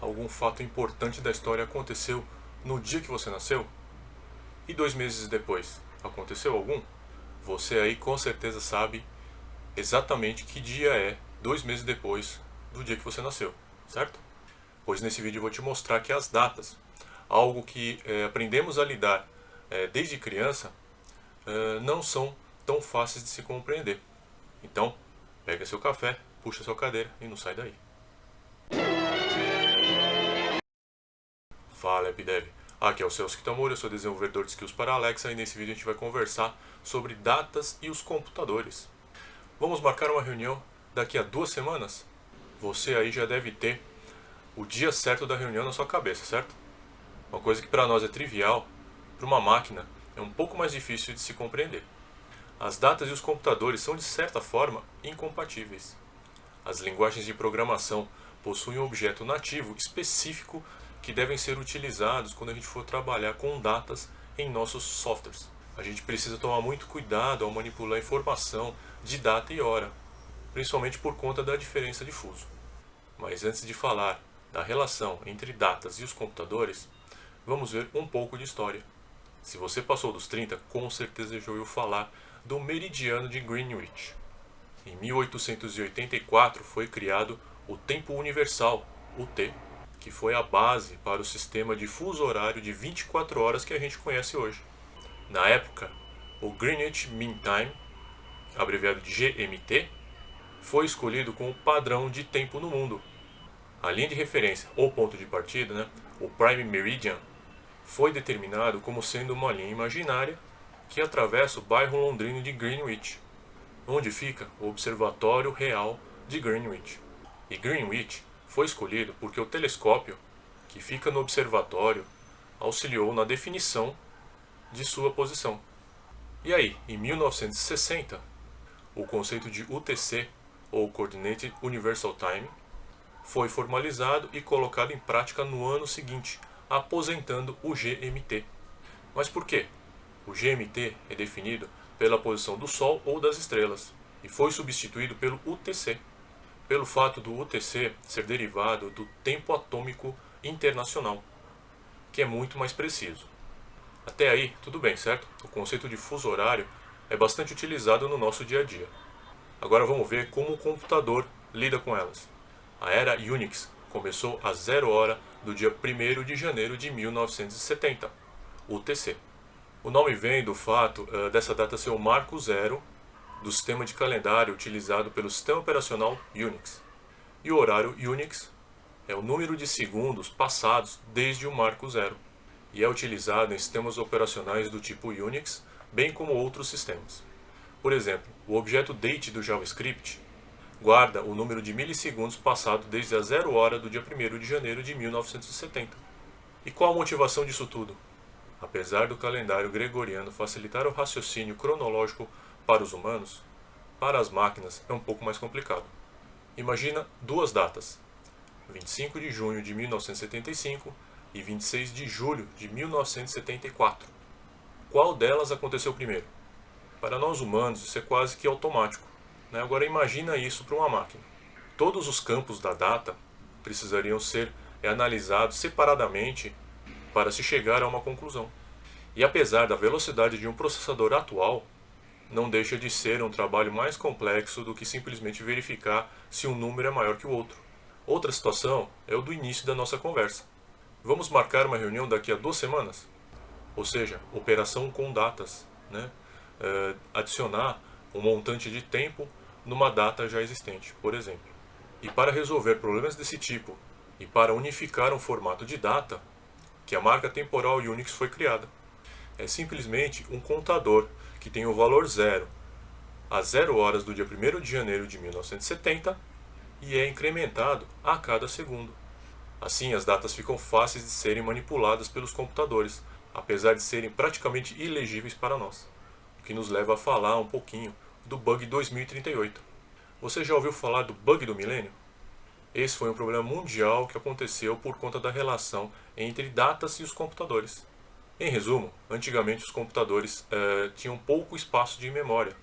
algum fato importante da história aconteceu no dia que você nasceu? E 2 meses depois, aconteceu algum? Você aí com certeza sabe exatamente que dia é 2 meses depois do dia que você nasceu, certo? Pois nesse vídeo eu vou te mostrar que as datas, algo que aprendemos a lidar desde criança, não são tão fáceis de se compreender. Então, pega seu café, puxa sua cadeira e não sai daí. Fala, EpiDev. Aqui é o Celso Kitamura, eu sou desenvolvedor de skills para Alexa e nesse vídeo a gente vai conversar sobre datas e os computadores. Vamos marcar uma reunião daqui a 2 semanas? Você aí já deve ter o dia certo da reunião na sua cabeça, certo? Uma coisa que para nós é trivial, para uma máquina é um pouco mais difícil de se compreender. As datas e os computadores são de certa forma incompatíveis. As linguagens de programação possuem um objeto nativo específico que devem ser utilizados quando a gente for trabalhar com datas em nossos softwares. A gente precisa tomar muito cuidado ao manipular informação de data e hora, principalmente por conta da diferença de fuso. Mas antes de falar da relação entre datas e os computadores, vamos ver um pouco de história. Se você passou dos 30, com certeza já ouviu falar do meridiano de Greenwich. Em 1884 foi criado o Tempo Universal, UT, que foi a base para o sistema de fuso horário de 24 horas que a gente conhece hoje. Na época, o Greenwich Mean Time, abreviado de GMT, foi escolhido como padrão de tempo no mundo. A linha de referência, ou ponto de partida, o Prime Meridian, foi determinado como sendo uma linha imaginária que atravessa o bairro londrino de Greenwich, onde fica o Observatório Real de Greenwich. E Greenwich foi escolhido porque o telescópio que fica no observatório auxiliou na definição de sua posição. E aí, em 1960, o conceito de UTC, ou Coordinated Universal Time, foi formalizado e colocado em prática no ano seguinte, aposentando o GMT. Mas por quê? O GMT é definido pela posição do Sol ou das estrelas e foi substituído pelo UTC, pelo fato do UTC ser derivado do Tempo Atômico Internacional, que é muito mais preciso. Até aí, tudo bem, certo? O conceito de fuso horário é bastante utilizado no nosso dia a dia. Agora vamos ver como o computador lida com elas. A era Unix começou a 0 hora do dia 1º de janeiro de 1970, UTC. O nome vem do fato dessa data ser o marco zero do sistema de calendário utilizado pelo sistema operacional Unix. E o horário Unix é o número de segundos passados desde o marco zero e é utilizado em sistemas operacionais do tipo Unix, bem como outros sistemas. Por exemplo, o objeto date do JavaScript guarda o número de milissegundos passado desde a 0 hora do dia 1º de janeiro de 1970. E qual a motivação disso tudo? Apesar do calendário gregoriano facilitar o raciocínio cronológico para os humanos, para as máquinas é um pouco mais complicado. Imagina duas datas, 25 de junho de 1975 e 26 de julho de 1974. Qual delas aconteceu primeiro? Para nós humanos isso é quase que automático. Agora imagina isso para uma máquina. Todos os campos da data precisariam ser analisados separadamente para se chegar a uma conclusão. E apesar da velocidade de um processador atual, não deixa de ser um trabalho mais complexo do que simplesmente verificar se um número é maior que o outro. Outra situação é o do início da nossa conversa. Vamos marcar uma reunião daqui a 2 semanas? Ou seja, operação com datas. Adicionar um montante de tempo numa data já existente, por exemplo. E para resolver problemas desse tipo e para unificar um formato de data, que a marca temporal Unix foi criada. É simplesmente um contador que tem o valor 0 a 0 horas do dia 1º de janeiro de 1970 e é incrementado a cada segundo. Assim, as datas ficam fáceis de serem manipuladas pelos computadores, apesar de serem praticamente ilegíveis para nós, o que nos leva a falar um pouquinho do bug 2038. Você já ouviu falar do bug do milênio? Esse foi um problema mundial que aconteceu por conta da relação entre datas e os computadores. Em resumo, antigamente os computadores tinham pouco espaço de memória.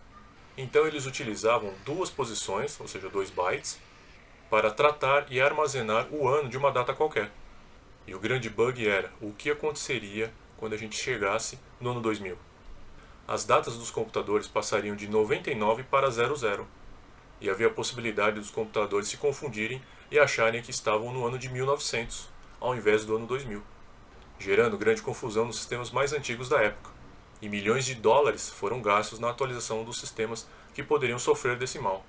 Então eles utilizavam duas posições, ou seja, 2 bytes, para tratar e armazenar o ano de uma data qualquer. E o grande bug era o que aconteceria quando a gente chegasse no ano 2000. As datas dos computadores passariam de 99 para 00, e havia a possibilidade dos computadores se confundirem e acharem que estavam no ano de 1900, ao invés do ano 2000, gerando grande confusão nos sistemas mais antigos da época, e milhões de dólares foram gastos na atualização dos sistemas que poderiam sofrer desse mal.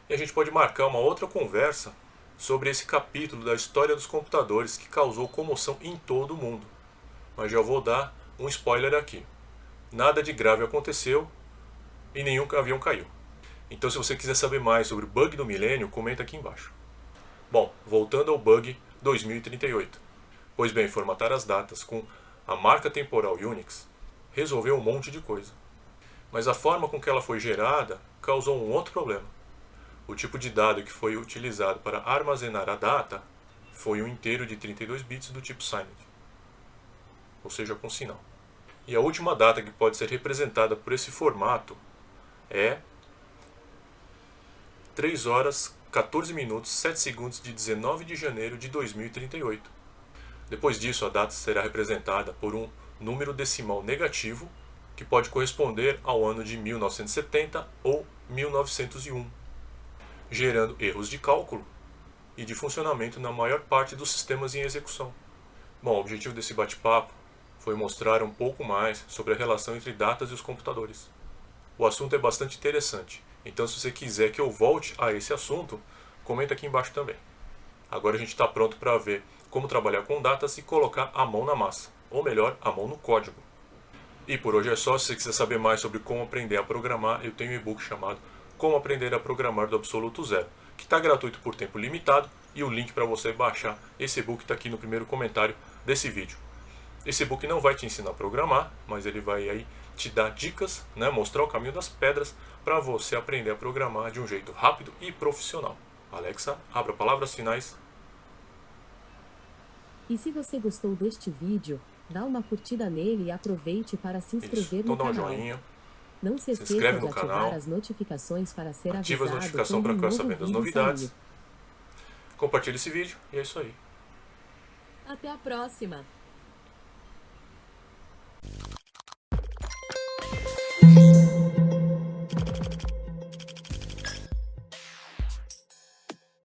E a gente pode marcar uma outra conversa sobre esse capítulo da história dos computadores que causou comoção em todo o mundo. Mas já vou dar um spoiler aqui. Nada de grave aconteceu e nenhum avião caiu. Então, se você quiser saber mais sobre o bug do milênio, comenta aqui embaixo. Bom, voltando ao bug 2038. Pois bem, formatar as datas com a marca temporal Unix resolveu um monte de coisa. Mas a forma com que ela foi gerada causou um outro problema. O tipo de dado que foi utilizado para armazenar a data foi um inteiro de 32 bits do tipo Signed, ou seja, com sinal. E a última data que pode ser representada por esse formato é 3 horas, 14 minutos, 7 segundos de 19 de janeiro de 2038. Depois disso, a data será representada por um número decimal negativo que pode corresponder ao ano de 1970 ou 1901, gerando erros de cálculo e de funcionamento na maior parte dos sistemas em execução. Bom, o objetivo desse bate-papo foi mostrar um pouco mais sobre a relação entre datas e os computadores. O assunto é bastante interessante, então se você quiser que eu volte a esse assunto, comenta aqui embaixo também. Agora a gente está pronto para ver como trabalhar com datas e colocar a mão na massa, ou melhor, a mão no código. E por hoje é só. Se você quiser saber mais sobre como aprender a programar, eu tenho um e-book chamado Como Aprender a Programar do Absoluto Zero, que está gratuito por tempo limitado, e o link para você baixar esse e-book está aqui no primeiro comentário desse vídeo. Esse e-book não vai te ensinar a programar, mas ele vai aí te dar dicas, mostrar o caminho das pedras para você aprender a programar de um jeito rápido e profissional. Alexa, abra palavras finais. E se você gostou deste vídeo, dá uma curtida nele e aproveite para se inscrever no Então dá um canal. joinha. Não se esqueça inscreve de no ativar canal, as notificações para ser ativa as avisado notificações quando para um ficar novo sabendo das vídeo novidades. sair. Compartilhe esse vídeo e é isso aí. Até a próxima!